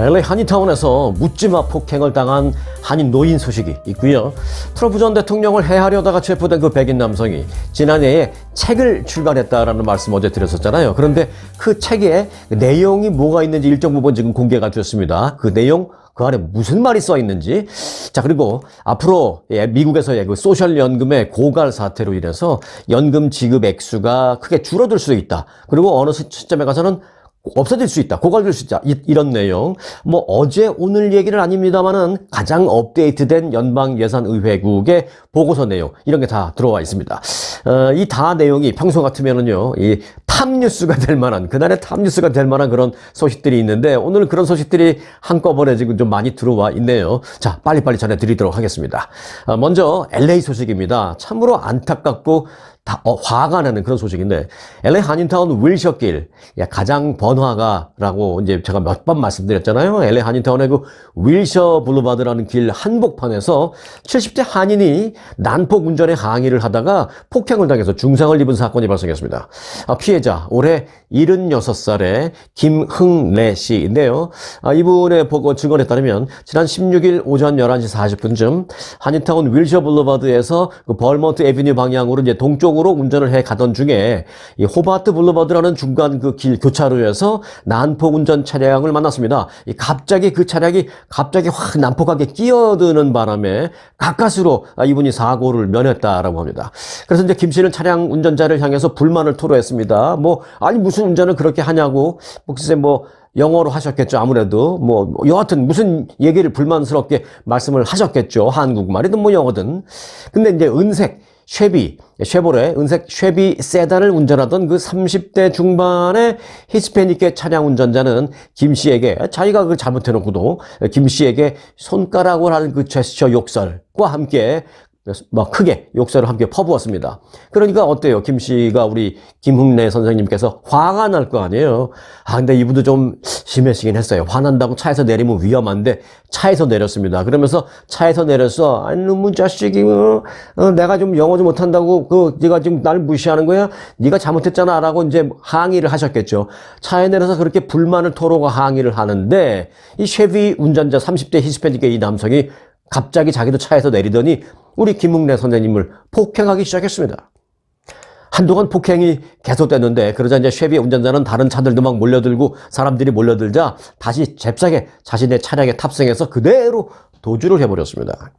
LA 한인타운에서 묻지마 폭행을 당한 한인 노인 소식이 있고요. 트럼프 전 대통령을 해하려다가 체포된 그 백인 남성이 지난해에 책을 출간했다라는 말씀 어제 드렸었잖아요. 그런데 그 책에 내용이 뭐가 있는지 일정 부분 지금 공개가 되었습니다. 그 내용, 그 안에 무슨 말이 써 있는지. 자, 그리고 앞으로 미국에서의 그 소셜연금의 고갈 사태로 인해서 연금 지급 액수가 크게 줄어들 수 있다. 그리고 어느 시점에 가서는 없어질 수 있다. 고갈될 수 있다. 이런 내용. 뭐 어제 오늘 얘기는 아닙니다만은 가장 업데이트된 연방예산의회국의 보고서 내용 이런 게 다 들어와 있습니다. 이 다 내용이 평소 같으면은요, 이 탑뉴스가 될 만한, 그날의 탑뉴스가 될 만한 그런 소식들이 있는데 오늘 그런 소식들이 한꺼번에 지금 좀 많이 들어와 있네요. 자, 빨리빨리 전해드리도록 하겠습니다. 먼저 LA 소식입니다. 참으로 안타깝고 화가 나는 그런 소식인데, LA 한인타운 윌셔길, 가장 번화가라고 이제 제가 몇 번 말씀드렸잖아요. LA 한인타운의 그 윌셔 블루바드라는 길 한복판에서 70대 한인이 난폭 운전에 항의를 하다가 폭행을 당해서 중상을 입은 사건이 발생했습니다. 피해자, 올해 76살의 김흥래 씨인데요. 이분의 보고 증언에 따르면 지난 16일 오전 11시 40분쯤 한인타운 윌셔 블루바드에서 그 벌먼트 애비뉴 방향으로 이제 동쪽으로 운전을 해 가던 중에 이 호바트 블루바드라는 중간 그 길 교차로에서 난폭 운전 차량을 만났습니다. 갑자기 그 차량이 갑자기 확 난폭하게 끼어드는 바람에 가까스로 이분이 사고를 면했다라고 합니다. 그래서 이제 김 씨는 차량 운전자를 향해서 불만을 토로했습니다. 아니 무슨 운전을 그렇게 하냐고, 글쎄 영어로 하셨겠죠. 아무래도 여하튼 무슨 얘기를 불만스럽게 말씀을 하셨겠죠. 한국말이든 영어든. 근데 이제 쉐보레 은색 쉐비 세단을 운전하던 그 30대 중반의 히스패닉계 차량 운전자는 김 씨에게, 자기가 그걸 잘못해놓고도 김 씨에게 손가락으로 하는 그 제스처 욕설과 함께 크게 욕설을 함께 퍼부었습니다. 그러니까 어때요? 김 씨가, 우리 김흥래 선생님께서 화가 날 거 아니에요. 근데 이분도 좀 심해지긴 했어요. 화난다고 차에서 내리면 위험한데 차에서 내렸습니다. 그러면서 차에서 내려서, 아니 너무 자식이 내가 좀 영어 좀 못한다고 네가 지금 날 무시하는 거야? 네가 잘못했잖아 라고 이제 항의를 하셨겠죠. 차에 내려서 그렇게 불만을 토로가 항의를 하는데, 이 쉐비 운전자 30대 히스패닉의 이 남성이 갑자기 자기도 차에서 내리더니 우리 김흥래 선생님을 폭행하기 시작했습니다. 한동안 폭행이 계속됐는데, 그러자 이제 쉐비 운전자는 다른 차들도 막 몰려들고 사람들이 몰려들자 다시 잽싸게 자신의 차량에 탑승해서 그대로 도주를 해버렸습니다.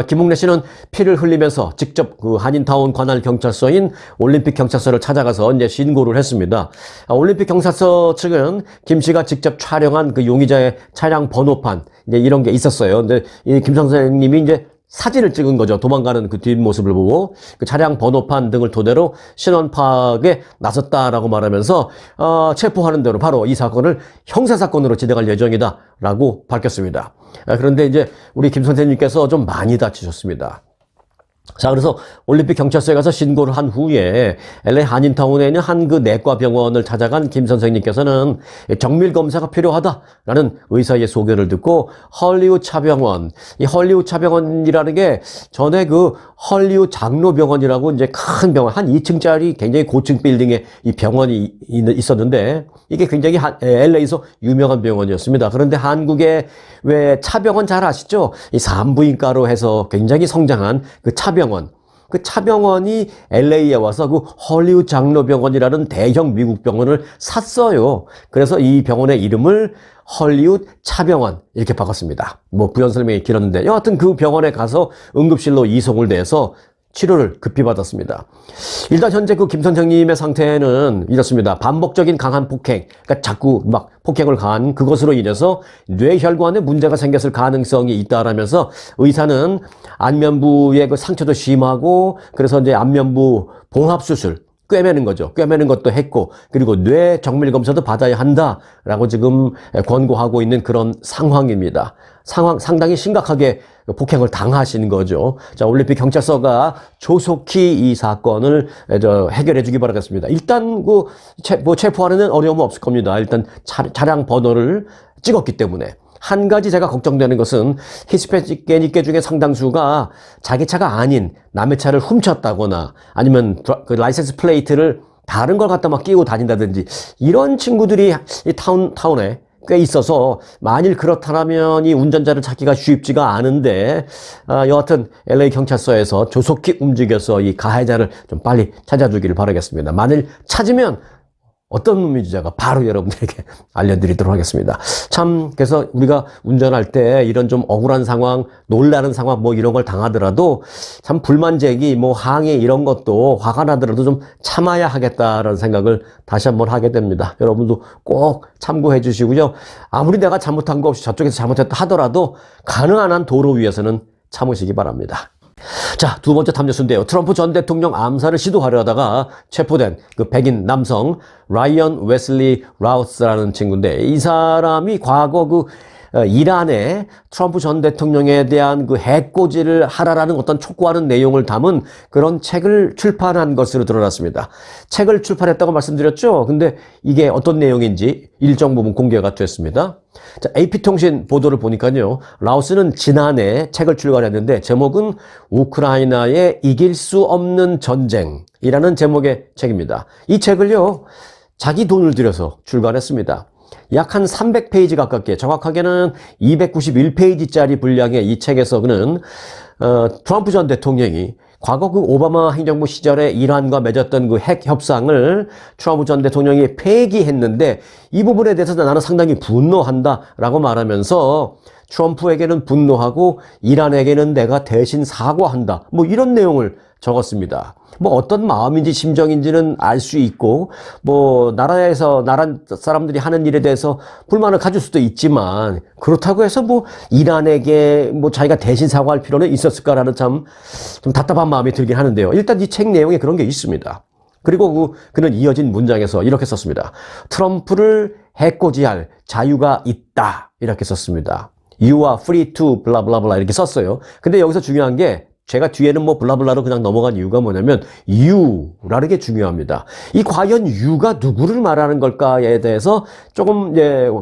김흥래 씨는 피를 흘리면서 직접 그 한인타운 관할 경찰서인 올림픽 경찰서를 찾아가서 이제 신고를 했습니다. 올림픽 경찰서 측은 김 씨가 직접 촬영한 그 용의자의 차량 번호판, 이제 이런 게 있었어요. 근데 이 김 선생님이 이제 사진을 찍은 거죠. 도망가는 그 뒷모습을 보고 그 차량 번호판 등을 토대로 신원 파악에 나섰다라고 말하면서 체포하는 대로 바로 이 사건을 형사사건으로 진행할 예정이다라고 밝혔습니다. 그런데 이제 우리 김 선생님께서 좀 많이 다치셨습니다. 자, 그래서 올림픽 경찰서에 가서 신고를 한 후에 LA 한인타운에 있는 한 그 내과 병원을 찾아간 김 선생님께서는 정밀 검사가 필요하다라는 의사의 소견을 듣고 헐리우드 차병원, 이 헐리우드 차병원이라는 게 전에 그 헐리우드 장로병원이라고 이제 큰 병원, 한 2층짜리 굉장히 고층 빌딩에 이 병원이 있었는데, 이게 굉장히 LA에서 유명한 병원이었습니다. 그런데 한국에 왜 차병원 잘 아시죠? 이 산부인과로 해서 굉장히 성장한 그 차병원. 그 차병원이 LA에 와서 그 헐리우드 장로병원이라는 대형 미국 병원을 샀어요. 그래서 이 병원의 이름을 헐리우드 차병원 이렇게 바꿨습니다. 부연 설명이 길었는데, 여하튼 그 병원에 가서 응급실로 이송을 돼서 치료를 급히 받았습니다. 일단 현재 그 김 선생님의 상태는 이렇습니다. 반복적인 강한 폭행, 그러니까 자꾸 폭행을 가한 그것으로 인해서 뇌혈관에 문제가 생겼을 가능성이 있다라면서 의사는 안면부의 그 상처도 심하고, 그래서 이제 안면부 봉합수술, 꿰매는 거죠. 꿰매는 것도 했고, 그리고 뇌 정밀 검사도 받아야 한다라고 지금 권고하고 있는 그런 상황입니다. 상당히 심각하게 폭행을 당하신 거죠. 자, 올림픽 경찰서가 조속히 이 사건을 해결해 주기 바라겠습니다. 일단 체포하는 데는 어려움 없을 겁니다. 일단 차량 번호를 찍었기 때문에. 한 가지 제가 걱정되는 것은 히스패닉계 중에 상당수가 자기 차가 아닌 남의 차를 훔쳤다거나 아니면 그 라이센스 플레이트를 다른 걸 갖다 끼고 다닌다든지, 이런 친구들이 이 타운에 꽤 있어서 만일 그렇다면 이 운전자를 찾기가 쉽지가 않은데 여하튼 LA 경찰서에서 조속히 움직여서 이 가해자를 좀 빨리 찾아주기를 바라겠습니다. 만일 찾으면 어떤 놈인지가 바로 여러분들에게 알려드리도록 하겠습니다. 참 그래서 우리가 운전할 때 이런 좀 억울한 상황, 놀라는 상황 뭐 이런 걸 당하더라도 참 불만제기, 뭐 항의 이런 것도 화가 나더라도 좀 참아야 하겠다라는 생각을 다시 한번 하게 됩니다. 여러분도 꼭 참고해 주시고요. 아무리 내가 잘못한 거 없이 저쪽에서 잘못했다 하더라도 가능한 한 도로 위에서는 참으시기 바랍니다. 자, 두 번째 탐정수인데요. 트럼프 전 대통령 암살을 시도하려 하다가 체포된 그 백인 남성 라이언 웨슬리 라우스라는 친구인데, 이 사람이 과거 그 이란에 트럼프 전 대통령에 대한 그 해코지를 하라라는 어떤 촉구하는 내용을 담은 그런 책을 출판한 것으로 드러났습니다. 책을 출판했다고 말씀드렸죠. 근데 이게 어떤 내용인지 일정 부분 공개가 됐습니다. 자, AP통신 보도를 보니까요, 라우스는 지난해 책을 출간했는데 제목은 우크라이나의 이길 수 없는 전쟁이라는 제목의 책입니다. 이 책을요, 자기 돈을 들여서 출간했습니다. 약 한 300페이지 가깝게, 정확하게는 291페이지짜리 분량의 이 책에서 그는 트럼프 전 대통령이 과거 그 오바마 행정부 시절에 이란과 맺었던 그 핵 협상을 트럼프 전 대통령이 폐기했는데, 이 부분에 대해서 나는 상당히 분노한다라고 말하면서 트럼프에게는 분노하고 이란에게는 내가 대신 사과한다, 뭐 이런 내용을 적었습니다. 뭐 어떤 마음인지 심정인지는 알 수 있고, 뭐 나라 사람들이 하는 일에 대해서 불만을 가질 수도 있지만, 그렇다고 해서 뭐 이란에게 뭐 자기가 대신 사과할 필요는 있었을까라는 참 좀 답답한 마음이 들긴 하는데요. 일단 이 책 내용에 그런 게 있습니다. 그리고 그는 이어진 문장에서 이렇게 썼습니다. 트럼프를 해코지할 자유가 있다, 이렇게 썼습니다. You are free to blah blah blah 이렇게 썼어요. 근데 여기서 중요한 게, 제가 뒤에는 뭐 블라블라로 그냥 넘어간 이유가 뭐냐면 you라는 게 중요합니다. 이 과연 you가 누구를 말하는 걸까에 대해서 조금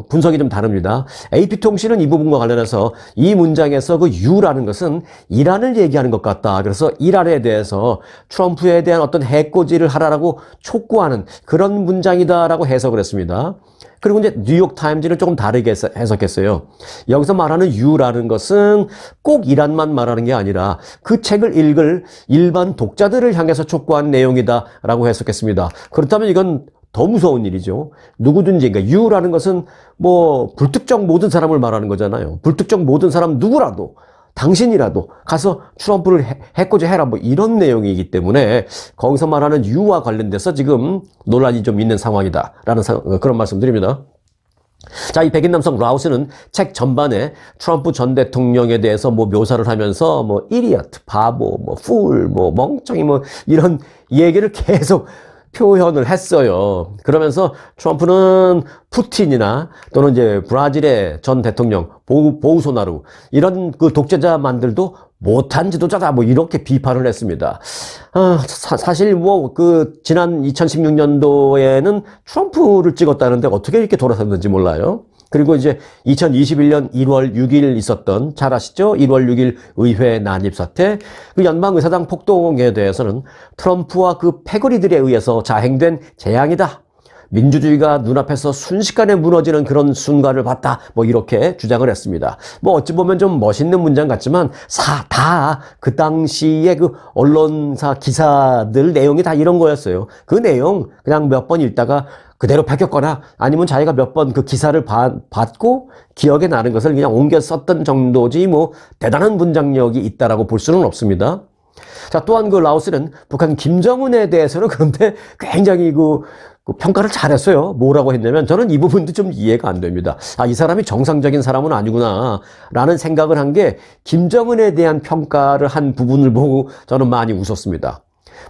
분석이 좀 다릅니다. AP통신은 이 부분과 관련해서 이 문장에서 그 you라는 것은 이란을 얘기하는 것 같다. 그래서 이란에 대해서 트럼프에 대한 어떤 해코지를 하라고 촉구하는 그런 문장이다라고 해석을 했습니다. 그리고 이제 뉴욕타임즈는 조금 다르게 해석했어요. 여기서 말하는 you라는 것은 꼭 이란만 말하는 게 아니라 그 책을 읽을 일반 독자들을 향해서 촉구한 내용이다라고 해석했습니다. 그렇다면 이건 더 무서운 일이죠. 누구든지, 그러니까 you라는 것은 뭐 불특정 모든 사람을 말하는 거잖아요. 불특정 모든 사람 누구라도, 당신이라도 가서 트럼프를 해코지 해라, 뭐 이런 내용이기 때문에 거기서 말하는 you와 관련돼서 지금 논란이 좀 있는 상황이다라는 그런 말씀드립니다. 자, 이 백인 남성 라우스는 책 전반에 트럼프 전 대통령에 대해서 뭐 묘사를 하면서 뭐 idiot, 바보, 뭐 fool, 뭐 멍청이, 뭐 이런 얘기를 계속 표현을 했어요. 그러면서 트럼프는 푸틴이나 또는 이제 브라질의 전 대통령 보우소나루 이런 그 독재자만들도 못한 지도자다, 뭐 이렇게 비판을 했습니다. 사실 뭐 그 지난 2016년도에는 트럼프를 찍었다는데 어떻게 이렇게 돌아섰는지 몰라요. 그리고 이제 2021년 1월 6일 있었던, 잘 아시죠? 1월 6일 의회 난입 사태, 그 연방의사당 폭동에 대해서는 트럼프와 그 패거리들에 의해서 자행된 재앙이다, 민주주의가 눈앞에서 순식간에 무너지는 그런 순간을 봤다, 뭐 이렇게 주장을 했습니다. 뭐 어찌 보면 좀 멋있는 문장 같지만 다 그 당시에 그 언론사 기사들 내용이 다 이런 거였어요. 그 내용 그냥 몇 번 읽다가 그대로 베꼈거나 아니면 자기가 몇 번 그 기사를 받고 기억에 나는 것을 그냥 옮겨 썼던 정도지 뭐 대단한 문장력이 있다라고 볼 수는 없습니다. 자, 또한 그 라오스는 북한 김정은에 대해서는 그런데 굉장히 그 평가를 잘했어요. 뭐라고 했냐면, 저는 이 부분도 좀 이해가 안 됩니다. 이 사람이 정상적인 사람은 아니구나 라는 생각을 한 게, 김정은에 대한 평가를 한 부분을 보고 저는 많이 웃었습니다.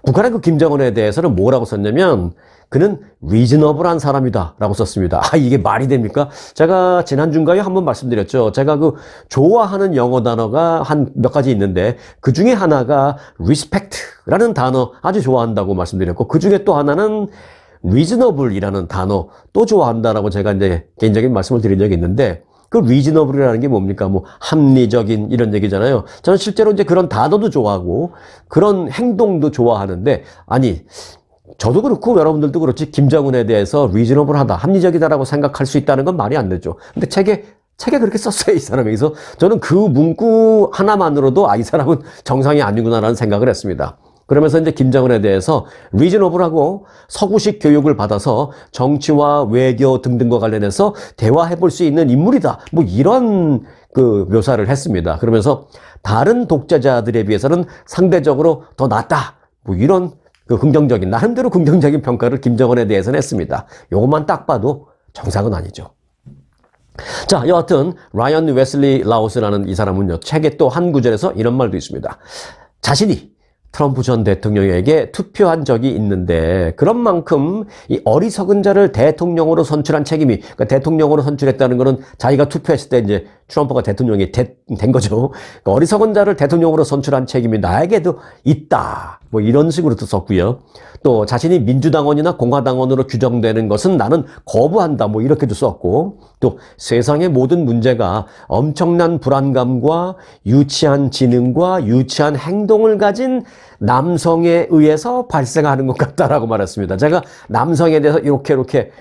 북한의 그 김정은에 대해서는 뭐라고 썼냐면, 그는 reasonable한 사람이다 라고 썼습니다. 이게 말이 됩니까? 제가 지난주인가요? 한번 말씀드렸죠. 제가 그 좋아하는 영어 단어가 한 몇 가지 있는데, 그 중에 하나가 respect라는 단어 아주 좋아한다고 말씀드렸고, 그 중에 또 하나는 reasonable이라는 단어 또 좋아한다라고 제가 이제 개인적인 말씀을 드린 적이 있는데, 그 reasonable이라는 게 뭡니까? 뭐 합리적인 이런 얘기잖아요. 저는 실제로 이제 그런 단어도 좋아하고 그런 행동도 좋아하는데, 아니 저도 그렇고 여러분들도 그렇지 김정은에 대해서 리즈너블하다, 합리적이다라고 생각할 수 있다는 건 말이 안 되죠. 근데 책에 그렇게 썼어요, 이 사람이. 그래서 저는 그 문구 하나만으로도 이 사람은 정상이 아니구나라는 생각을 했습니다. 그러면서 이제 김정은에 대해서 리즈너블하고 서구식 교육을 받아서 정치와 외교 등등과 관련해서 대화해 볼 수 있는 인물이다. 뭐 이런 그 묘사를 했습니다. 그러면서 다른 독재자들에 비해서는 상대적으로 더 낫다. 뭐 이런 그 긍정적인, 나름대로 긍정적인 평가를 김정은에 대해서는 했습니다. 요것만 딱 봐도 정상은 아니죠. 자, 여하튼 라이언 웨슬리 라우스라는 이 사람은요, 책의 또 한 구절에서 이런 말도 있습니다. 자신이 트럼프 전 대통령에게 투표한 적이 있는데 그런 만큼 이 어리석은 자를 대통령으로 선출한 책임이, 그러니까 대통령으로 선출했다는 거는 자기가 투표했을 때 이제 트럼프가 대통령이 된 거죠. 그러니까 어리석은 자를 대통령으로 선출한 책임이 나에게도 있다. 뭐 이런 식으로도 썼고요. 또 자신이 민주당원이나 공화당원으로 규정되는 것은 나는 거부한다. 뭐 이렇게도 썼고, 또 세상의 모든 문제가 엄청난 불안감과 유치한 지능과 유치한 행동을 가진 남성에 의해서 발생하는 것 같다라고 말했습니다. 제가 남성에 대해서 이렇게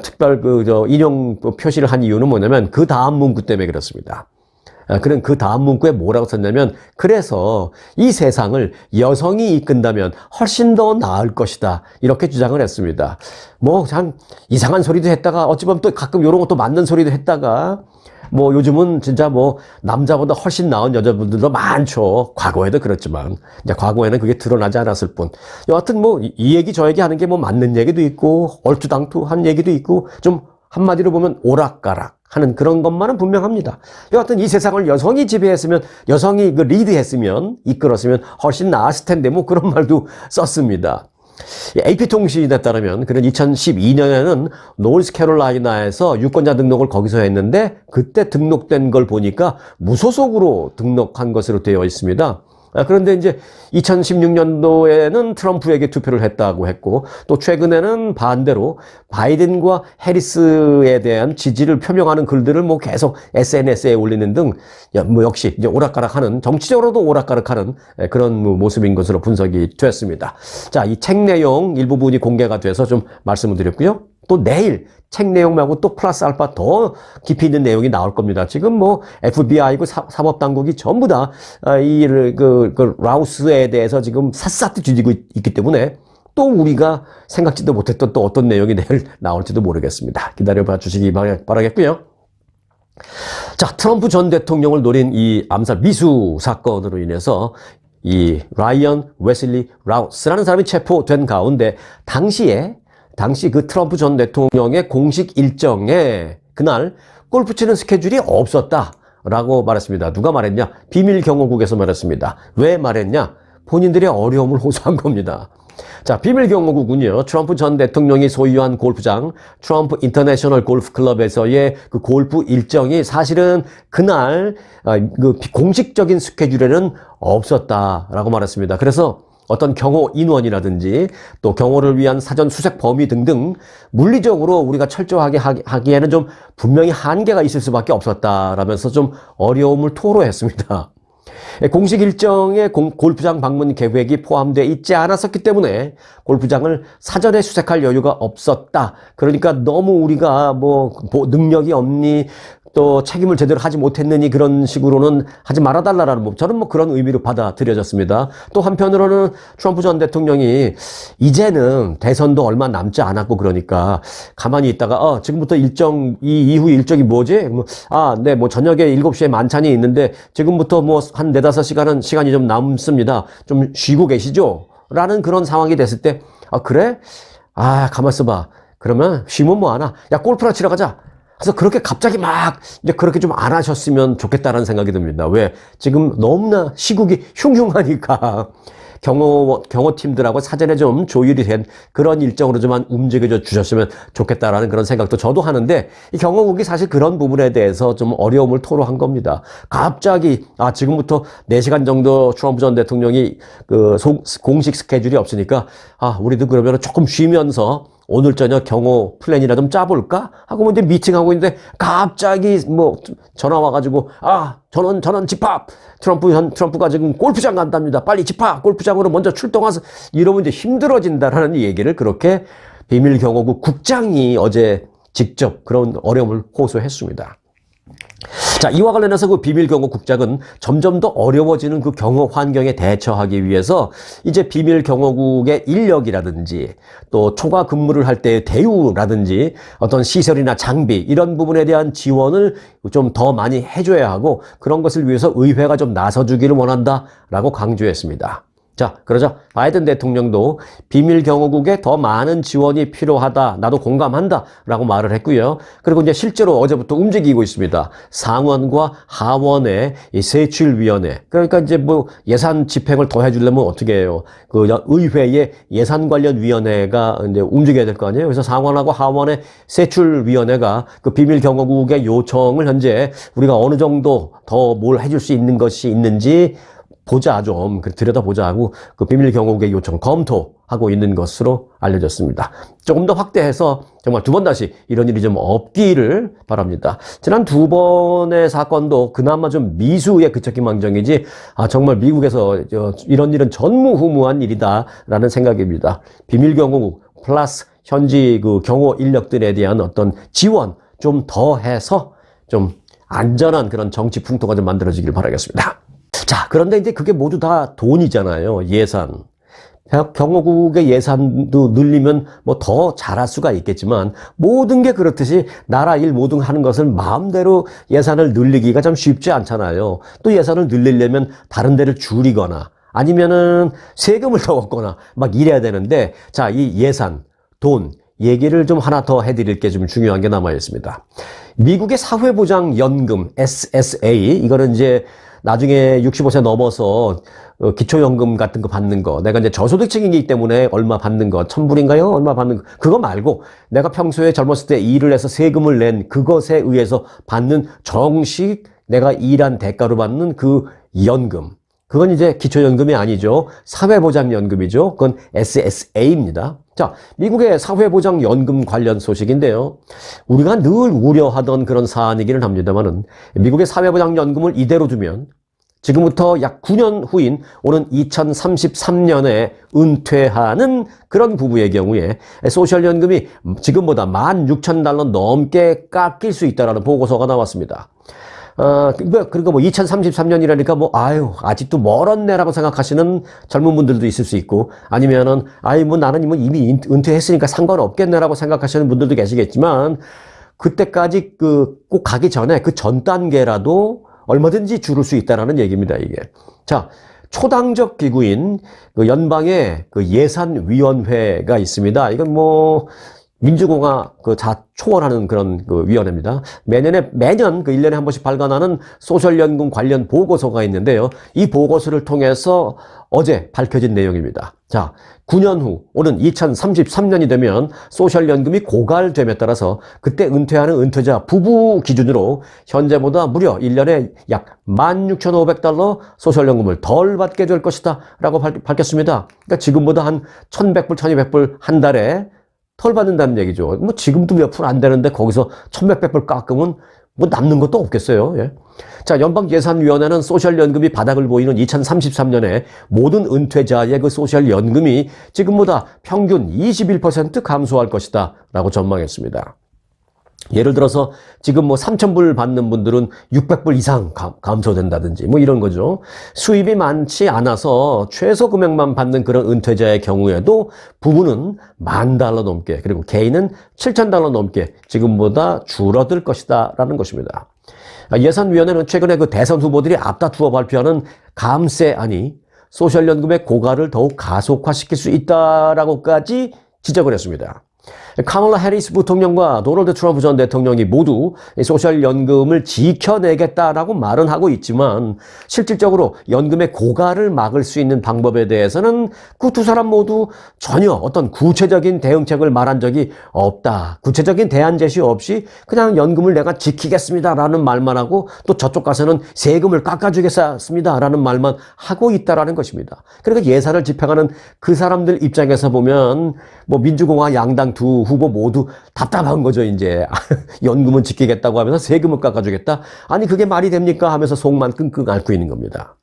특별 인용 표시를 한 이유는 뭐냐면 그 다음 문구 때문에 그렇습니다. 그런 그 다음 문구에 뭐라고 썼냐면, 그래서 이 세상을 여성이 이끈다면 훨씬 더 나을 것이다. 이렇게 주장을 했습니다. 뭐 참 이상한 소리도 했다가 어찌 보면 또 가끔 이런 것도 맞는 소리도 했다가, 뭐 요즘은 진짜 뭐 남자보다 훨씬 나은 여자분들도 많죠. 과거에도 그렇지만 이제 과거에는 그게 드러나지 않았을 뿐. 여하튼 뭐 이 얘기 저 얘기 하는 게 뭐 맞는 얘기도 있고 얼토당토한 얘기도 있고, 좀 한마디로 보면 오락가락 하는 그런 것만은 분명합니다. 여하튼 이 세상을 여성이 지배했으면, 여성이 그 리드했으면, 이끌었으면 훨씬 나았을 텐데 뭐 그런 말도 썼습니다. AP통신에 따르면 그런 2012년에는 노스캐롤라이나에서 유권자 등록을 거기서 했는데 그때 등록된 걸 보니까 무소속으로 등록한 것으로 되어 있습니다. 그런데 이제 2016년도에는 트럼프에게 투표를 했다고 했고, 또 최근에는 반대로 바이든과 해리스에 대한 지지를 표명하는 글들을 뭐 계속 SNS에 올리는 등, 뭐 역시 이제 오락가락하는, 정치적으로도 오락가락하는 그런 모습인 것으로 분석이 됐습니다. 자, 이 책 내용 일부분이 공개가 돼서 좀 말씀을 드렸고요. 또 내일 책 내용 말고 또 플러스 알파 더 깊이 있는 내용이 나올 겁니다. 지금 뭐 FBI고 사법당국이 전부 다 라우스에 대해서 지금 샅샅이 뒤지고 있기 때문에 또 우리가 생각지도 못했던 또 어떤 내용이 내일 나올지도 모르겠습니다. 기다려봐 주시기 바라겠고요. 자, 트럼프 전 대통령을 노린 이 암살 미수 사건으로 인해서 이 라이언 웨슬리 라우스라는 사람이 체포된 가운데 당시 그 트럼프 전 대통령의 공식 일정에 그날 골프 치는 스케줄이 없었다라고 말했습니다. 누가 말했냐? 비밀경호국에서 말했습니다. 왜 말했냐? 본인들의 어려움을 호소한 겁니다. 자, 비밀경호국은요, 트럼프 전 대통령이 소유한 골프장 트럼프 인터내셔널 골프 클럽에서의 그 골프 일정이 사실은 그날 그 공식적인 스케줄에는 없었다라고 말했습니다. 그래서 어떤 경호 인원이라든지 또 경호를 위한 사전 수색 범위 등등 물리적으로 우리가 철저하게 하기에는 좀 분명히 한계가 있을 수밖에 없었다라면서 좀 어려움을 토로했습니다. 공식 일정에 골프장 방문 계획이 포함되어 있지 않았었기 때문에 골프장을 사전에 수색할 여유가 없었다. 그러니까 너무 우리가 뭐 능력이 없니, 또 책임을 제대로 하지 못했느니 그런 식으로는 하지 말아달라는 뭐 저는 뭐 그런 의미로 받아들여졌습니다. 또 한편으로는 트럼프 전 대통령이 이제는 대선도 얼마 남지 않았고 그러니까 가만히 있다가 지금부터 일정, 이 이후 일정이 뭐지? 네, 뭐 저녁에 7시에 만찬이 있는데 지금부터 뭐 한 4-5시간은 시간이 좀 남습니다. 좀 쉬고 계시죠? 라는 그런 상황이 됐을 때 그래? 가만 있어봐. 그러면 쉬면 뭐하나? 야, 골프나 치러 가자. 그래서 그렇게 갑자기 막 이제 그렇게 좀 안 하셨으면 좋겠다라는 생각이 듭니다. 왜? 지금 너무나 시국이 흉흉하니까 경호팀들하고 사전에 좀 조율이 된 그런 일정으로 좀 움직여 주셨으면 좋겠다라는 그런 생각도 저도 하는데, 이 경호국이 사실 그런 부분에 대해서 좀 어려움을 토로한 겁니다. 갑자기 지금부터 4시간 정도 트럼프 전 대통령이 그 공식 스케줄이 없으니까 우리도 그러면 조금 쉬면서 오늘 저녁 경호 플랜이나 좀 짜볼까? 하고 이제 미팅하고 있는데 갑자기 뭐 전화 와가지고 전원 집합! 트럼프가 지금 골프장 간답니다. 빨리 집합! 골프장으로 먼저 출동해서 이러면 이제 힘들어진다라는 얘기를 그렇게 비밀경호국 국장이 어제 직접 그런 어려움을 호소했습니다. 자, 이와 관련해서 그 비밀경호국장은 점점 더 어려워지는 그 경호 환경에 대처하기 위해서 이제 비밀경호국의 인력이라든지 또 초과 근무를 할 때의 대우라든지 어떤 시설이나 장비 이런 부분에 대한 지원을 좀 더 많이 해줘야 하고 그런 것을 위해서 의회가 좀 나서주기를 원한다라고 강조했습니다. 자, 그러자 바이든 대통령도 비밀경호국에 더 많은 지원이 필요하다. 나도 공감한다. 라고 말을 했고요. 그리고 이제 실제로 어제부터 움직이고 있습니다. 상원과 하원의 이 세출위원회. 그러니까 이제 뭐 예산 집행을 더 해주려면 어떻게 해요? 그 의회의 예산 관련 위원회가 이제 움직여야 될 거 아니에요? 그래서 상원하고 하원의 세출위원회가 그 비밀경호국의 요청을 현재 우리가 어느 정도 더 뭘 해줄 수 있는 것이 있는지 보자 좀 들여다보자 하고 그 비밀경호국의 요청 검토하고 있는 것으로 알려졌습니다. 조금 더 확대해서 정말 두 번 다시 이런 일이 좀 없기를 바랍니다. 지난 두 번의 사건도 그나마 좀 미수에 그쳤긴 망정이지 정말 미국에서 이런 일은 전무후무한 일이다라는 생각입니다. 비밀경호국 플러스 현지 그 경호 인력들에 대한 어떤 지원 좀 더해서 좀 안전한 그런 정치 풍토가 좀 만들어지길 바라겠습니다. 자, 그런데 이제 그게 모두 다 돈이잖아요. 예산. 경호국의 예산도 늘리면 뭐 더 잘할 수가 있겠지만 모든 게 그렇듯이 나라 일 모든 하는 것을 마음대로 예산을 늘리기가 좀 쉽지 않잖아요. 또 예산을 늘리려면 다른 데를 줄이거나 아니면은 세금을 더 얻거나 막 이래야 되는데 자, 이 예산, 돈 얘기를 좀 하나 더 해드릴 게 좀 중요한 게 남아 있습니다. 미국의 사회보장연금 SSA 이거는 이제 나중에 65세 넘어서 기초연금 같은 거 받는 거 내가 이제 저소득층이기 때문에 얼마 받는 거 1,000불인가요? 얼마 받는 거 그거 말고 내가 평소에 젊었을 때 일을 해서 세금을 낸 그것에 의해서 받는 정식 내가 일한 대가로 받는 그 연금 그건 이제 기초연금이 아니죠. 사회보장연금이죠. 그건 SSA입니다. 자, 미국의 사회보장연금 관련 소식인데요. 우리가 늘 우려하던 그런 사안이기는 합니다만은 미국의 사회보장연금을 이대로 두면 지금부터 약 9년 후인 오는 2033년에 은퇴하는 그런 부부의 경우에 소셜연금이 지금보다 $16,000 넘게 깎일 수 있다는 보고서가 나왔습니다. 그러니까 뭐 2033년이라니까 뭐 아직도 멀었네라고 생각하시는 젊은 분들도 있을 수 있고 아니면은 뭐 나는 뭐 이미 은퇴했으니까 상관없겠네라고 생각하시는 분들도 계시겠지만 그때까지 꼭 가기 전에 그 전 단계라도 얼마든지 줄을 수 있다라는 얘기입니다, 이게. 자, 초당적 기구인 그 연방의 그 예산위원회가 있습니다. 이건 뭐 민주공화 다 초월하는 그런 그 위원회입니다. 매년 그 1년에 한 번씩 발간하는 소셜연금 관련 보고서가 있는데요. 이 보고서를 통해서 어제 밝혀진 내용입니다. 자, 9년 후, 오는 2033년이 되면 소셜연금이 고갈됨에 따라서 그때 은퇴하는 은퇴자 부부 기준으로 현재보다 무려 1년에 약 $16,500 소셜연금을 덜 받게 될 것이다 라고 밝혔습니다. 그러니까 지금보다 한 1,100불, 1,200불 한 달에 덜 받는다는 얘기죠. 뭐 지금도 몇 프로 안 되는데 거기서 1,100불 깎으면 뭐 남는 것도 없겠어요. 예. 자, 연방예산위원회는 소셜연금이 바닥을 보이는 2033년에 모든 은퇴자의 그 소셜연금이 지금보다 평균 21% 감소할 것이다 라고 전망했습니다. 예를 들어서 지금 뭐 3,000불 받는 분들은 600불 이상 감소된다든지 뭐 이런 거죠. 수입이 많지 않아서 최소 금액만 받는 그런 은퇴자의 경우에도 부부는 $10,000 넘게 그리고 개인은 $7,000 넘게 지금보다 줄어들 것이다 라는 것입니다. 예산위원회는 최근에 그 대선 후보들이 앞다투어 발표하는 감세안이 소셜연금의 고갈을 더욱 가속화시킬 수 있다라고까지 지적을 했습니다. 카멀라 해리스 부통령과 도널드 트럼프 전 대통령이 모두 소셜연금을 지켜내겠다라고 말은 하고 있지만 실질적으로 연금의 고갈을 막을 수 있는 방법에 대해서는 그 두 사람 모두 전혀 어떤 구체적인 대응책을 말한 적이 없다. 구체적인 대안 제시 없이 그냥 연금을 내가 지키겠습니다라는 말만 하고 또 저쪽 가서는 세금을 깎아주겠습니다라는 말만 하고 있다라는 것입니다. 그러니까 예산을 집행하는 그 사람들 입장에서 보면 뭐 민주공화 양당 제시한 두 후보 모두 답답한 거죠, 이제. 연금은 지키겠다고 하면서 세금을 깎아주겠다? 아니, 그게 말이 됩니까? 하면서 속만 끙끙 앓고 있는 겁니다.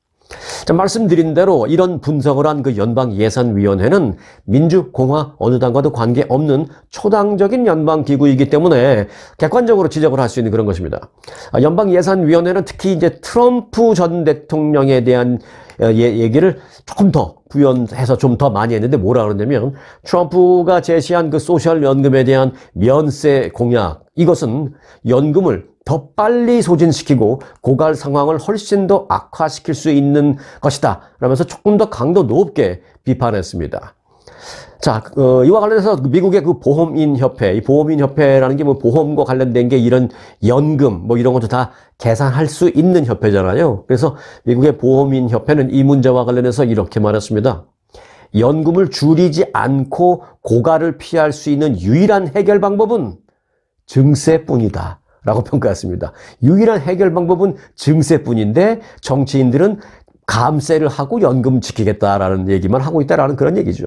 자, 말씀드린 대로 이런 분석을 한 그 연방예산위원회는 민주, 공화, 어느 당과도 관계없는 초당적인 연방기구이기 때문에 객관적으로 지적을 할 수 있는 그런 것입니다. 연방예산위원회는 특히 이제 트럼프 전 대통령에 대한 얘기를 조금 더 부연해서 좀 더 많이 했는데 뭐라 그러냐면 트럼프가 제시한 그 소셜연금에 대한 면세 공약, 이것은 연금을 더 빨리 소진시키고 고갈 상황을 훨씬 더 악화시킬 수 있는 것이다 라면서 조금 더 강도 높게 비판했습니다. 자, 이와 관련해서 미국의 그 보험인협회, 이 보험인협회라는 게 뭐 보험과 관련된 게 이런 연금 뭐 이런 것도 다 계산할 수 있는 협회잖아요. 그래서 미국의 보험인협회는 이 문제와 관련해서 이렇게 말했습니다. 연금을 줄이지 않고 고갈을 피할 수 있는 유일한 해결 방법은 증세뿐이다 라고 평가했습니다. 유일한 해결 방법은 증세뿐인데 정치인들은 감세를 하고 연금 지키겠다라는 얘기만 하고 있다라는 그런 얘기죠.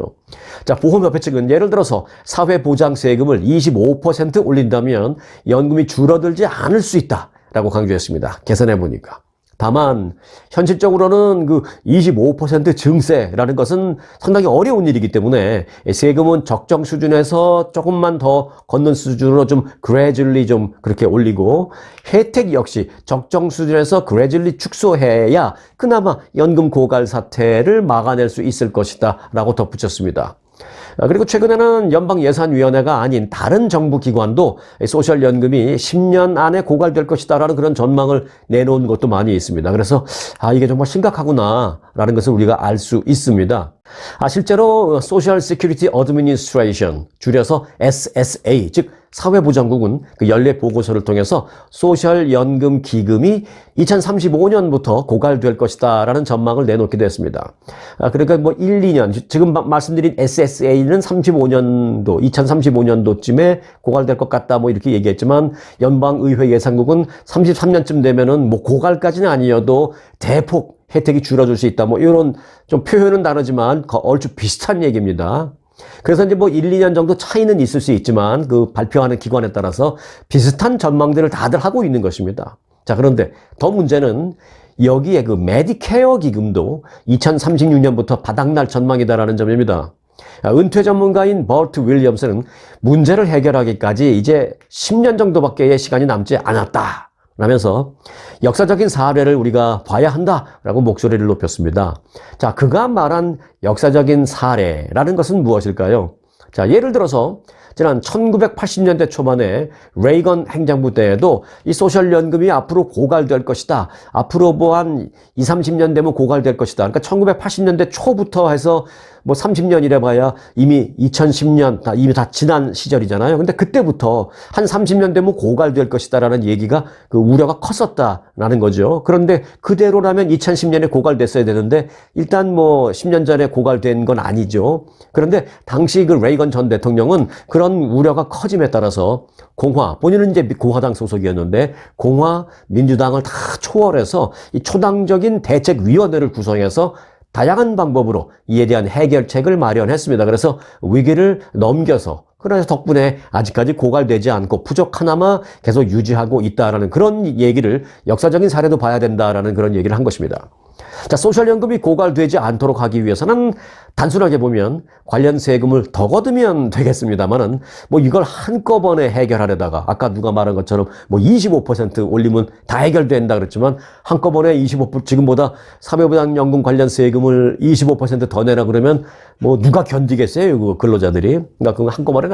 자, 보험협회 측은 예를 들어서 사회보장세금을 25% 올린다면 연금이 줄어들지 않을 수 있다라고 강조했습니다. 계산해 보니까. 다만 현실적으로는 그 25% 증세라는 것은 상당히 어려운 일이기 때문에 세금은 적정 수준에서 조금만 더 걷는 수준으로 좀 gradually 좀 그렇게 올리고 혜택 역시 적정 수준에서 gradually 축소해야 그나마 연금 고갈 사태를 막아낼 수 있을 것이다 라고 덧붙였습니다. 그리고 최근에는 연방예산위원회가 아닌 다른 정부 기관도 소셜연금이 10년 안에 고갈될 것이다라는 그런 전망을 내놓은 것도 많이 있습니다. 그래서 이게 정말 심각하구나 라는 것을 우리가 알 수 있습니다. 실제로 Social Security Administration, 줄여서 SSA, 즉 사회보장국은 그 연례 보고서를 통해서 소셜연금 기금이 2035년부터 고갈될 것이다 라는 전망을 내놓기도 했습니다. 그러니까 뭐 1, 2년, 지금 말씀드린 SSA는 35년도, 2035년도쯤에 고갈될 것 같다 뭐 이렇게 얘기했지만 연방의회 예산국은 33년쯤 되면은 뭐 고갈까지는 아니어도 대폭 혜택이 줄어들 수 있다. 뭐 이런 좀 표현은 다르지만 얼추 비슷한 얘기입니다. 그래서 이제 뭐 1, 2년 정도 차이는 있을 수 있지만 그 발표하는 기관에 따라서 비슷한 전망들을 다들 하고 있는 것입니다. 자, 그런데 더 문제는 여기에 그 메디케어 기금도 2036년부터 바닥날 전망이다라는 점입니다. 은퇴 전문가인 버트 윌리엄스는 문제를 해결하기까지 이제 10년 정도밖에 시간이 남지 않았다 라면서 역사적인 사례를 우리가 봐야 한다라고 목소리를 높였습니다. 자, 그가 말한 역사적인 사례라는 것은 무엇일까요? 자, 예를 들어서 지난 1980년대 초반에 레이건 행정부 때에도 이 소셜연금이 앞으로 고갈될 것이다. 앞으로 뭐 한 20, 30년 되면 고갈될 것이다. 그러니까 1980년대 초부터 해서 뭐 30년이라 봐야 이미 2010년 이미 다 지난 시절이잖아요. 근데 그때부터 한 30년 되면 고갈될 것이다라는 얘기가 그 우려가 컸었다라는 거죠. 그런데 그대로라면 2010년에 고갈됐어야 되는데 일단 뭐 10년 전에 고갈된 건 아니죠. 그런데 당시 그 레이건 전 대통령은 그런 우려가 커짐에 따라서 본인은 이제 공화당 소속이었는데 공화 민주당을 다 초월해서 이 초당적인 대책위원회를 구성해서 다양한 방법으로 이에 대한 해결책을 마련했습니다. 그래서 위기를 넘겨서 그래서 덕분에 아직까지 고갈되지 않고 부족하나마 계속 유지하고 있다라는 그런 얘기를 역사적인 사례도 봐야 된다라는 그런 얘기를 한 것입니다. 자, 소셜연금이 고갈되지 않도록 하기 위해서는 단순하게 보면 관련 세금을 더 걷으면 되겠습니다만은 뭐 이걸 한꺼번에 해결하려다가 아까 누가 말한 것처럼 뭐 25% 올리면 다 해결된다 그랬지만 한꺼번에 25% 지금보다 사회보장연금 관련 세금을 25% 더 내라 그러면 뭐 누가 견디겠어요, 그 근로자들이. 그러니까 그건 한꺼번에는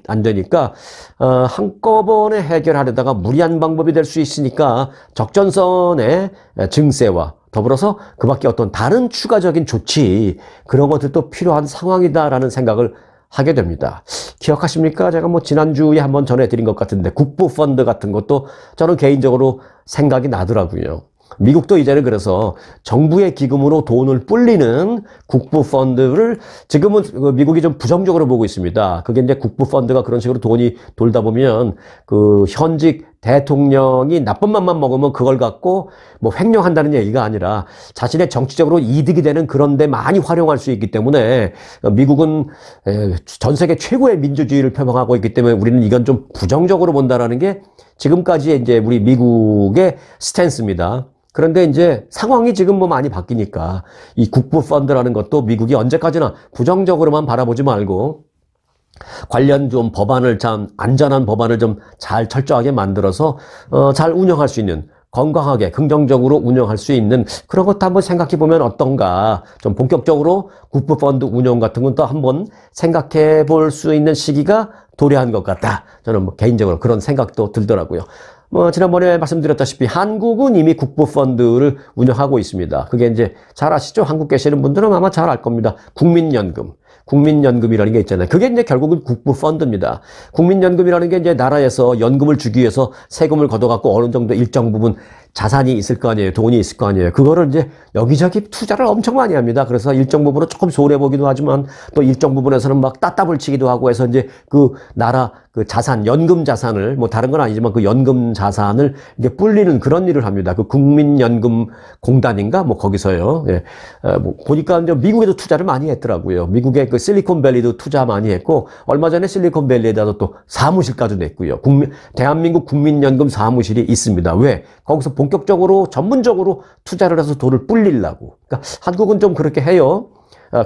안 되니까 한꺼번에 해결하려다가 무리한 방법이 될 수 있으니까 적전선의 증세와 더불어서 그 밖에 어떤 다른 추가적인 조치 그런 것들도 필요한 상황이다라는 생각을 하게 됩니다. 기억하십니까? 제가 뭐 지난주에 한번 전해드린 것 같은데 국부펀드 같은 것도 저는 개인적으로 생각이 나더라고요. 미국도 이제는 그래서 정부의 기금으로 돈을 불리는 국부펀드를 지금은 미국이 좀 부정적으로 보고 있습니다. 그게 이제 국부펀드가 그런 식으로 돈이 돌다 보면 그 현직 대통령이 나쁜 맘만 먹으면 그걸 갖고 뭐 횡령한다는 얘기가 아니라 자신의 정치적으로 이득이 되는 그런 데 많이 활용할 수 있기 때문에 미국은 전 세계 최고의 민주주의를 표방하고 있기 때문에 우리는 이건 좀 부정적으로 본다라는 게 지금까지의 이제 우리 미국의 스탠스입니다. 그런데 이제 상황이 지금 뭐 많이 바뀌니까 이 국부 펀드라는 것도 미국이 언제까지나 부정적으로만 바라보지 말고 관련 좀 법안을 참 안전한 법안을 좀 잘 철저하게 만들어서 잘 운영할 수 있는 건강하게 긍정적으로 운영할 수 있는 그런 것도 한번 생각해 보면 어떤가. 좀 본격적으로 국부펀드 운영 같은 건 또 한번 생각해 볼 수 있는 시기가 도래한 것 같다. 저는 뭐 개인적으로 그런 생각도 들더라고요. 지난번에 말씀드렸다시피 한국은 이미 국부펀드를 운영하고 있습니다. 그게 이제 잘 아시죠? 한국 계시는 분들은 아마 잘 알 겁니다. 국민연금. 국민연금이라는 게 있잖아요. 그게 이제 결국은 국부펀드입니다. 국민연금이라는 게 이제 나라에서 연금을 주기 위해서 세금을 걷어갖고 어느 정도 일정 부분 자산이 있을 거 아니에요. 돈이 있을 거 아니에요. 그거를 이제 여기저기 투자를 엄청 많이 합니다. 그래서 일정 부분은 조금 손해보기도 하지만 또 일정 부분에서는 막 따따블 치기도 하고 해서 이제 그 나라 그 자산, 연금 자산을 뭐 다른 건 아니지만 그 연금 자산을 이제 불리는 그런 일을 합니다. 그 국민연금공단인가 뭐 거기서요. 예. 뭐 보니까 이제 미국에도 투자를 많이 했더라고요. 미국의 그 실리콘밸리도 투자 많이 했고 얼마 전에 실리콘밸리에다가 또 사무실까지 냈고요. 대한민국 국민연금 사무실이 있습니다. 왜? 거기서 본격적으로 전문적으로 투자를 해서 돈을 불리려고. 그러니까 한국은 좀 그렇게 해요.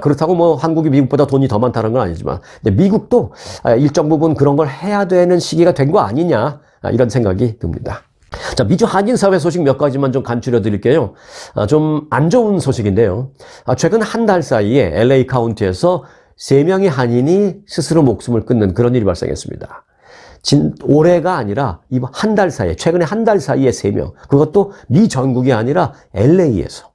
그렇다고 뭐 한국이 미국보다 돈이 더 많다는 건 아니지만 미국도 일정 부분 그런 걸 해야 되는 시기가 된 거 아니냐 이런 생각이 듭니다. 자, 미주 한인 사회 소식 몇 가지만 좀 간추려 드릴게요. 좀 안 좋은 소식인데요. 최근 한 달 사이에 LA 카운티에서 3명의 한인이 스스로 목숨을 끊는 그런 일이 발생했습니다. 올해가 아니라 이번 한 달 사이에, 최근에 한 달 사이에 3명. 그것도 미 전국이 아니라 LA에서.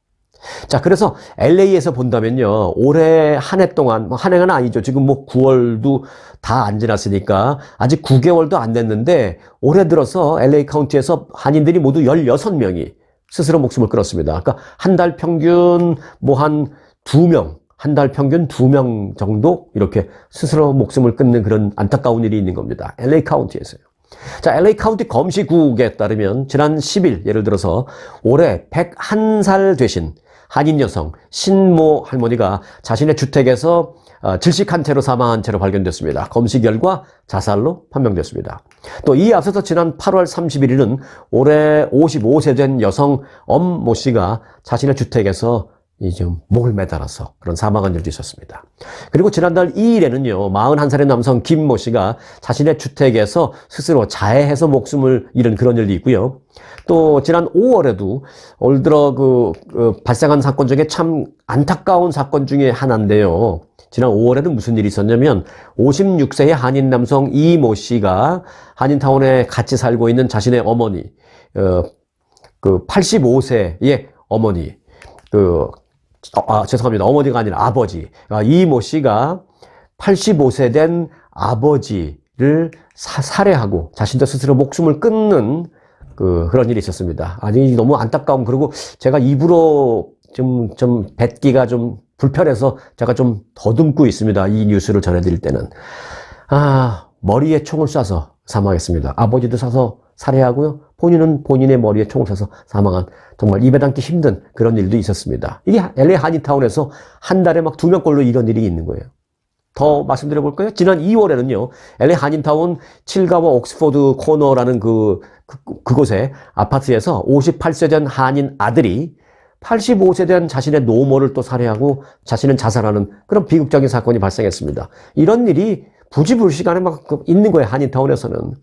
자, 그래서 LA에서 본다면요. 올해 한 해 동안, 한 해는 아니죠. 지금 뭐 9월도 다 안 지났으니까 아직 9개월도 안 됐는데 올해 들어서 LA 카운티에서 한인들이 모두 16명이 스스로 목숨을 끊었습니다. 그러니까 한 달 평균 뭐 한 2명, 한 달 평균 2명 정도 이렇게 스스로 목숨을 끊는 그런 안타까운 일이 있는 겁니다. LA 카운티에서요. 자, LA 카운티 검시국에 따르면 지난 10일 예를 들어서 올해 101살 되신 한인 여성 신모 할머니가 자신의 주택에서 질식한 채로 사망한 채로 발견됐습니다. 검시 결과 자살로 판명됐습니다. 또 이에 앞서서 지난 8월 31일은 올해 55세 된 여성 엄모 씨가 자신의 주택에서 이제 목을 매달아서 그런 사망한 일도 있었습니다. 그리고 지난달 2일에는요, 41살의 남성 김모 씨가 자신의 주택에서 스스로 자해해서 목숨을 잃은 그런 일도 있고요. 또 지난 5월에도 올 들어 발생한 사건 중에 참 안타까운 사건 중에 하나인데요. 지난 5월에는 무슨 일이 있었냐면 56세의 한인 남성 이모 씨가 한인타운에 같이 살고 있는 자신의 어머니, 85세의 어머니, 죄송합니다. 어머니가 아니라 아버지. 이모 씨가 85세 된 아버지를 살해하고 자신도 스스로 목숨을 끊는 그런 일이 있었습니다. 아니, 너무 안타까운, 그리고 제가 입으로 좀 뱉기가 좀 불편해서 제가 좀 더듬고 있습니다. 이 뉴스를 전해드릴 때는. 머리에 총을 쏴서 사망했습니다. 아버지도 쏴서 살해하고요. 본인은 본인의 머리에 총을 쏴서 사망한 정말 입에 담기 힘든 그런 일도 있었습니다. 이게 LA 한인타운에서 한 달에 막 2명꼴로 이런 일이 있는 거예요. 더 말씀드려 볼까요? 지난 2월에는요, LA 한인타운 7가와 옥스포드 코너라는 그곳에 아파트에서 58세 된 한인 아들이 85세 된 자신의 노모를 또 살해하고 자신은 자살하는 그런 비극적인 사건이 발생했습니다. 이런 일이 부지불식간에 막 있는 거예요, 한인타운에서는.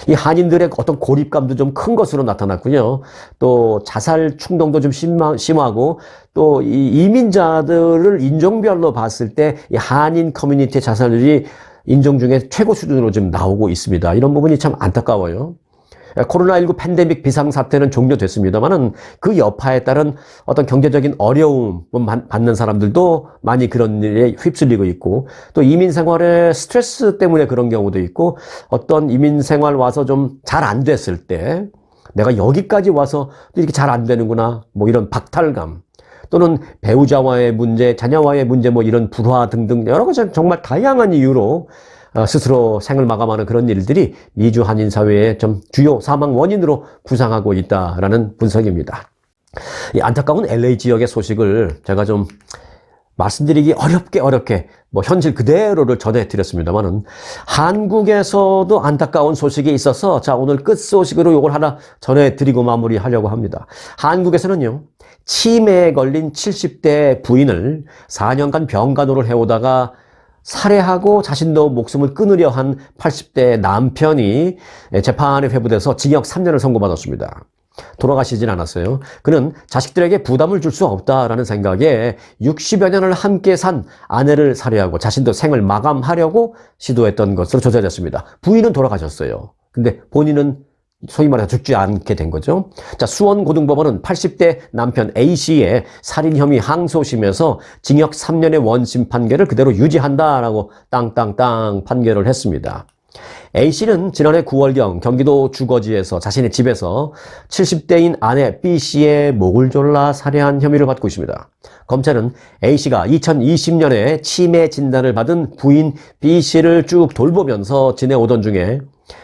이 한인들의 어떤 고립감도 좀 큰 것으로 나타났고요. 또 자살 충동도 좀 심하고 또 이 이민자들을 인종별로 봤을 때 이 한인 커뮤니티의 자살률이 인종 중에 최고 수준으로 좀 나오고 있습니다. 이런 부분이 참 안타까워요. 코로나19 팬데믹 비상사태는 종료됐습니다만은 그 여파에 따른 어떤 경제적인 어려움 받는 사람들도 많이 그런 일에 휩쓸리고 있고, 또 이민 생활의 스트레스 때문에 그런 경우도 있고, 어떤 이민 생활 와서 좀 잘 안 됐을 때 내가 여기까지 와서 이렇게 잘 안 되는구나, 뭐 이런 박탈감, 또는 배우자와의 문제, 자녀와의 문제, 뭐 이런 불화 등등 여러 가지 정말 다양한 이유로 스스로 생을 마감하는 그런 일들이 미주 한인 사회의 좀 주요 사망 원인으로 부상하고 있다라는 분석입니다. 이 안타까운 LA 지역의 소식을 제가 좀 말씀드리기 어렵게 뭐 현실 그대로를 전해드렸습니다만은 한국에서도 안타까운 소식이 있어서 자, 오늘 끝 소식으로 이걸 하나 전해드리고 마무리하려고 합니다. 한국에서는요, 치매에 걸린 70대 부인을 4년간 병간호를 해오다가 살해하고 자신도 목숨을 끊으려 한 80대 남편이 재판에 회부돼서 징역 3년을 선고받았습니다. 돌아가시진 않았어요. 그는 자식들에게 부담을 줄 수 없다라는 생각에 60여 년을 함께 산 아내를 살해하고 자신도 생을 마감하려고 시도했던 것으로 조사됐습니다. 부인은 돌아가셨어요. 근데 본인은 소위 말해서 죽지 않게 된 거죠. 자, 수원고등법원은 80대 남편 A씨의 살인 혐의 항소심에서 징역 3년의 원심 판결을 그대로 유지한다라고 땅땅땅 판결을 했습니다. A씨는 지난해 9월경 경기도 주거지에서 자신의 집에서 70대인 아내 B씨의 목을 졸라 살해한 혐의를 받고 있습니다. 검찰은 A씨가 2020년에 치매 진단을 받은 부인 B씨를 쭉 돌보면서 지내오던 중에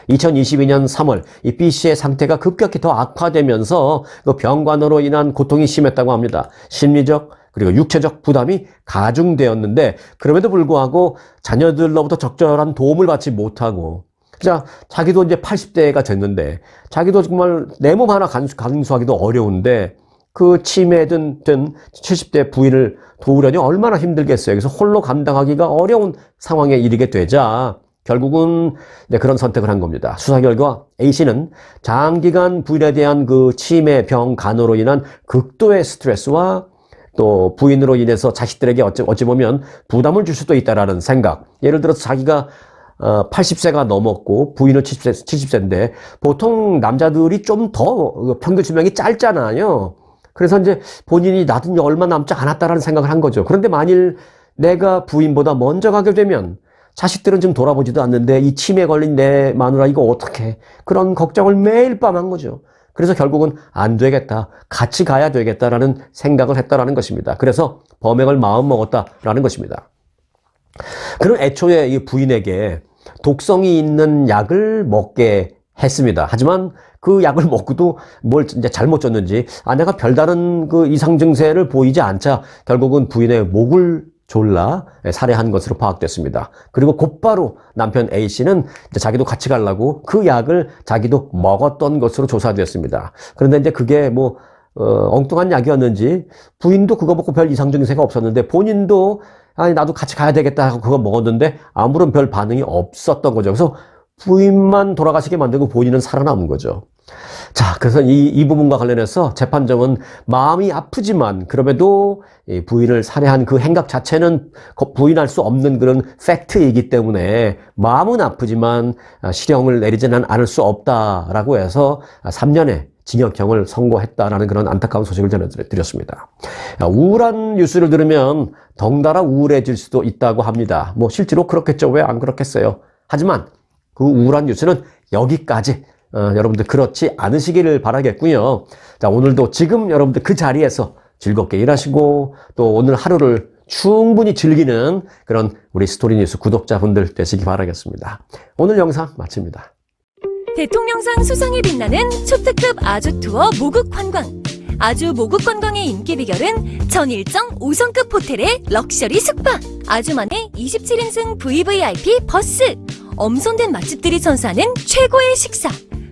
2022년 3월 이 B씨의 상태가 급격히 더 악화되면서 그 병간호로 인한 고통이 심했다고 합니다. 심리적 그리고 육체적 부담이 가중되었는데 그럼에도 불구하고 자녀들로부터 적절한 도움을 받지 못하고 자, 자기도 이제 80대가 됐는데 자기도 정말 내 몸 하나 간수하기도 어려운데 그 치매든 70대 부인을 도우려니 얼마나 힘들겠어요. 그래서 홀로 감당하기가 어려운 상황에 이르게 되자 결국은 그런 선택을 한 겁니다. 수사 결과 A씨는 장기간 부인에 대한 그 치매 병 간호로 인한 극도의 스트레스와 또 부인으로 인해서 자식들에게 어찌 보면 부담을 줄 수도 있다라는 생각. 예를 들어서 자기가 80세가 넘었고 부인은 70세인데 보통 남자들이 좀 더 평균 수명이 짧잖아요. 그래서 이제 본인이 나도 얼마 남지 않았다라는 생각을 한 거죠. 그런데 만일 내가 부인보다 먼저 가게 되면 자식들은 지금 돌아보지도 않는데 이 치매에 걸린 내 마누라 이거 어떡해. 그런 걱정을 매일 밤 한 거죠. 그래서 결국은 안 되겠다. 같이 가야 되겠다라는 생각을 했다라는 것입니다. 그래서 범행을 마음먹었다라는 것입니다. 그는 애초에 이 부인에게 독성이 있는 약을 먹게 했습니다. 하지만 그 약을 먹고도 뭘 이제 잘못 줬는지 아내가 별다른 그 이상 증세를 보이지 않자 결국은 부인의 목을 졸라 살해한 것으로 파악됐습니다. 그리고 곧바로 남편 A씨는 이제 자기도 같이 가려고 그 약을 자기도 먹었던 것으로 조사되었습니다. 그런데 이제 그게 뭐 엉뚱한 약이었는지 부인도 그거 먹고 별 이상 증세가 없었는데 본인도 아니 나도 같이 가야 되겠다 하고 그거 먹었는데 아무런 별 반응이 없었던 거죠. 그래서 부인만 돌아가시게 만들고 본인은 살아남은 거죠. 자, 그래서 이 부분과 관련해서 재판정은 마음이 아프지만 그럼에도 부인을 살해한 그 행각 자체는 부인할 수 없는 그런 팩트이기 때문에 마음은 아프지만 실형을 내리지는 않을 수 없다라고 해서 3년의 징역형을 선고했다라는 그런 안타까운 소식을 전해드렸습니다. 우울한 뉴스를 들으면 덩달아 우울해질 수도 있다고 합니다. 뭐 실제로 그렇겠죠. 왜 안 그렇겠어요? 하지만 그 우울한 뉴스는 여기까지. 여러분들 그렇지 않으시기를 바라겠고요. 자, 오늘도 지금 여러분들 그 자리에서 즐겁게 일하시고 또 오늘 하루를 충분히 즐기는 그런 우리 스토리뉴스 구독자분들 되시기 바라겠습니다. 오늘 영상 마칩니다. 대통령상 수상에 빛나는 초특급 아주 투어 모국 관광. 아주 모국 관광의 인기 비결은 전 일정 5성급 호텔의 럭셔리 숙박. 아주만의 27인승 VVIP 버스. 엄선된 맛집들이 선사하는 최고의 식사.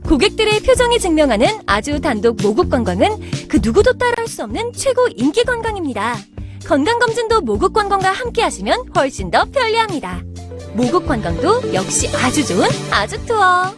고객들의 표정이 증명하는 아주 단독 모국 관광은 그 누구도 따라할 수 없는 최고 인기 관광입니다. 건강검진도 모국 관광과 함께 하시면 훨씬 더 편리합니다. 모국 관광도 역시 아주 좋은 아주 투어.